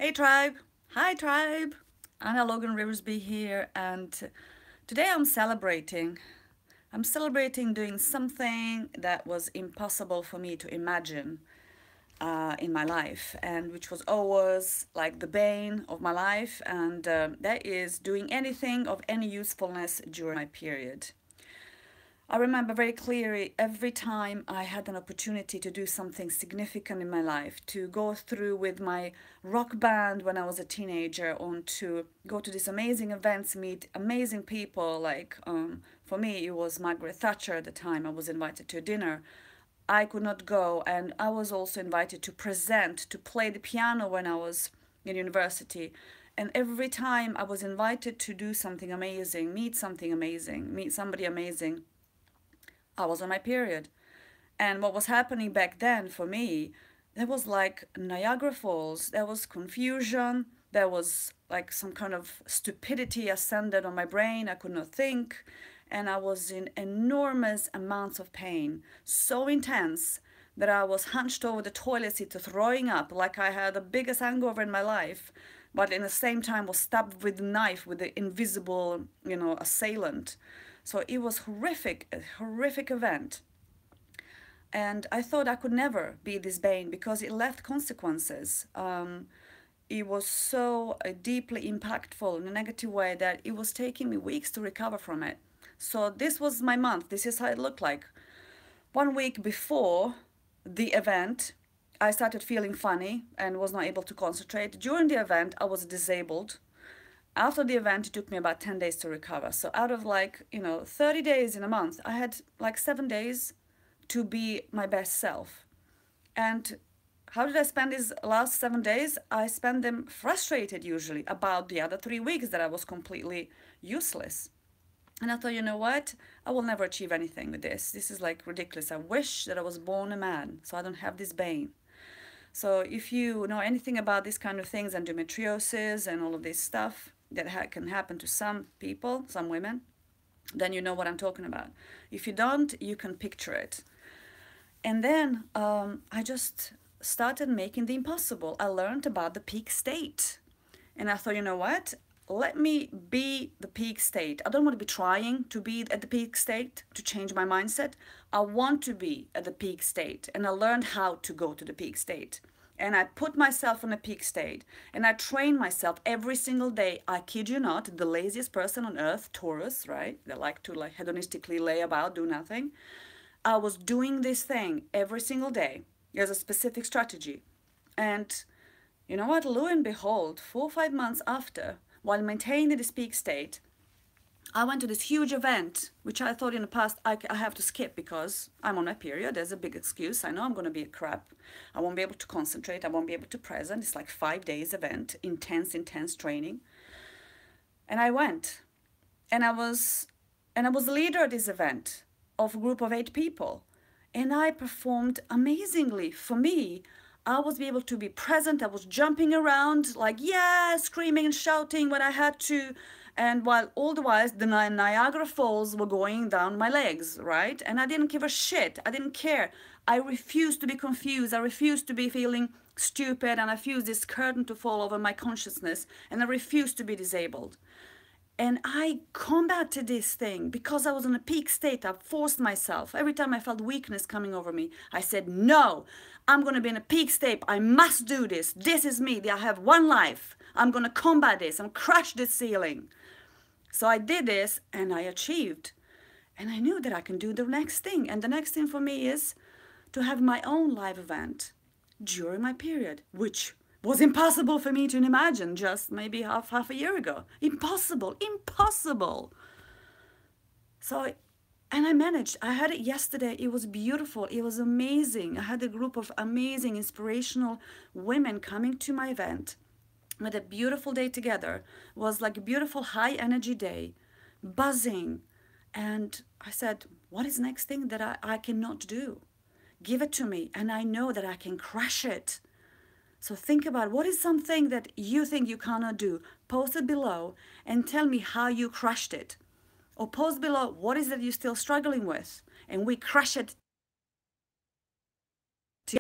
Hey tribe, hi tribe, Annaloganriversby here, and today I'm celebrating. I'm celebrating doing something that was impossible for me to imagine in my life, and which was always like the bane of my life, and that is doing anything of any usefulness during my period. I remember very clearly every time I had an opportunity to do something significant in my life, to go through with my rock band when I was a teenager, or to go to these amazing events, meet amazing people. For me, it was Margaret Thatcher at the time. I was invited to a dinner. I could not go, and I was also invited to present, to play the piano when I was in university. And every time I was invited to do something amazing, meet somebody amazing, I was on my period. And what was happening back then for me, there was like Niagara Falls, there was confusion, there was like some kind of stupidity ascended on my brain. I could not think. And I was in enormous amounts of pain, so intense that I was hunched over the toilet seat throwing up like I had the biggest hangover in my life, but in the same time was stabbed with a knife with the invisible, assailant. So it was horrific, a horrific event. And I thought I could never be this bane because it left consequences. It was so deeply impactful in a negative way that it was taking me weeks to recover from it. So this was my month. This is how it looked like. 1 week before the event, I started feeling funny and was not able to concentrate. During the event, I was disabled. After the event, it took me about 10 days to recover. So out of 30 days in a month, I had like 7 days to be my best self. And how did I spend these last 7 days? I spent them frustrated usually about the other 3 weeks that I was completely useless. And I thought, you know what? I will never achieve anything with this. This is like ridiculous. I wish that I was born a man so I don't have this bane. So if you know anything about these kind of things, endometriosis and all of this stuff that can happen to some people, some women, then you know what I'm talking about. If you don't, you can picture it. And then I just started making the impossible. I learned about the peak state. And I thought, you know what? Let me be the peak state. I don't want to be trying to be at the peak state to change my mindset. I want to be at the peak state. And I learned how to go to the peak state. And I put myself in a peak state. And I train myself every single day. I kid you not, the laziest person on earth, Taurus, right? They like to hedonistically lay about, do nothing. I was doing this thing every single day. There's a specific strategy. And you know what? Lo and behold, 4 or 5 months after, while maintaining this peak state, I went to this huge event, which I thought in the past I have to skip because I'm on my period. There's a big excuse. I know I'm going to be a crap. I won't be able to concentrate. I won't be able to present. It's like 5 days event, intense training. And I went, and I was the leader of this event of a group of 8 people, and I performed amazingly. For me, I was able to be present. I was jumping around like, yeah, screaming and shouting when I had to. And while all the while, the Niagara Falls were going down my legs, right? And I didn't give a shit. I didn't care. I refused to be confused. I refused to be feeling stupid. And I refused this curtain to fall over my consciousness. And I refused to be disabled. And I combated this thing because I was in a peak state. I forced myself. Every time I felt weakness coming over me, I said, no, I'm going to be in a peak state. I must do this. This is me. I have one life. I'm going to combat this. I'm crush this ceiling. So I did this and I achieved. And I knew that I can do the next thing. And the next thing for me is to have my own live event during my period, which was impossible for me to imagine just maybe half a year ago. Impossible. So, and I managed. I had it yesterday. It was beautiful. It was amazing. I had a group of amazing, inspirational women coming to my event. We had a beautiful day together. It was like a beautiful high energy day, buzzing. And I said, what is the next thing that I cannot do? Give it to me. And I know that I can crush it. So think about what is something that you think you cannot do. Post it below and tell me how you crushed it. Or post below what is it you're still struggling with. And we crush it